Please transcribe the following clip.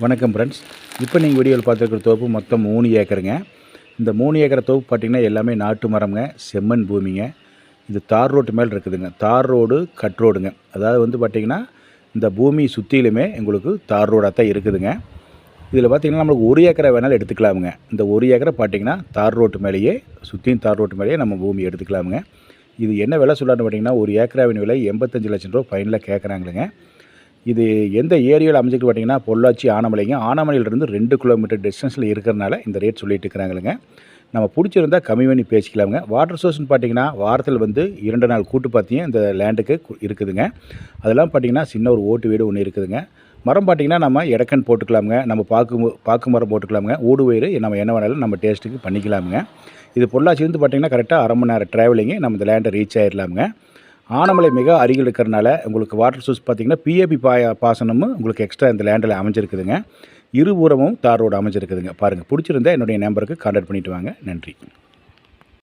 வணக்கம் ஃப்ரெண்ட்ஸ். இப்போ நீங்கள் வீடியோவில் பார்த்துருக்கிற தோப்பு மொத்தம் 3 ஏக்கருங்க. இந்த 3 ஏக்கரை தோப்பு பார்த்திங்கன்னா எல்லாமே நாட்டு மரம்ங்க, செம்மண் பூமிங்க. இது தார் ரோட்டு மேலே இருக்குதுங்க. தார் ரோடு, கட் ரோடுங்க. அதாவது வந்து பார்த்திங்கன்னா இந்த பூமி சுற்றிலுமே உங்களுக்கு தார் ரோடாக தான் இருக்குதுங்க. இதில் பார்த்திங்கன்னா நம்மளுக்கு 1 ஏக்கரை வேணாலும் எடுத்துக்கலாமுங்க. இந்த 1 ஏக்கரை பார்த்திங்கன்னா தார் ரோட்டு மேலேயே சுற்றியும் தார் ரோட்டு மேலேயே நம்ம பூமி எடுத்துக்கலாமுங்க. இது என்ன விலை சொல்லான்னு பார்த்திங்கன்னா ஒரு ஏக்கராவின் விலை 85 லட்சம் ரூபா ஃபைனலாக கேட்குறாங்களுங்க. இது எந்த ஏரியாவில் அமைஞ்சிருக்கு பார்த்தீங்கன்னா பொள்ளாச்சி ஆனமலைங்க. ஆனமலையிலிருந்து 2 கிலோமீட்டர் டிஸ்டன்ஸில் இருக்கிறனால இந்த ரேட் சொல்லிட்டு இருக்கிறாங்களுங்க. நம்ம பிடிச்சிருந்தால் கம்மி பண்ணி பேசிக்கலாமுங்க. வாட்டர் சோர்ஸ்னு பார்த்தீங்கன்னா வாரத்தில் வந்து 2 நாள் கூட்டு பார்த்திங்க இந்த லேண்டுக்கு இருக்குதுங்க. அதெல்லாம் பார்த்திங்கன்னா சின்ன ஒரு ஓட்டு வீடு ஒன்று இருக்குதுங்க. மரம் பார்த்திங்கன்னா நம்ம எடக்கன் போட்டுக்கலாமுங்க. நம்ம பாக்கு மரம் போட்டுக்கலாமுங்க. ஊடு வயிறு நம்ம என்ன வேணாலும் நம்ம டேஸ்ட்டுக்கு பண்ணிக்கலாமுங்க. இது பொள்ளாச்சிலேருந்து பார்த்திங்கன்னா கரெக்டாக 1/2 மணி நேரம் ட்ராவலிங்கு நம்ம இந்த லேண்டை ரீச் ஆகிடலாமுங்க. ஆனமலை மிக அருகில் இருக்கிறனால உங்களுக்கு வாட்டர் சோர்ஸ் பார்த்திங்கன்னா பிஏபி பாசனமும் உங்களுக்கு எக்ஸ்ட்ரா இந்த லேண்டில் அமைஞ்சிருக்குதுங்க. இருபுறமும் தார் ரோடு அமைஞ்சிருக்குதுங்க. பாருங்கள், பிடிச்சிருந்தா என்னுடைய நம்பருக்கு கான்டாக்ட் பண்ணிவிட்டு வாங்க. நன்றி.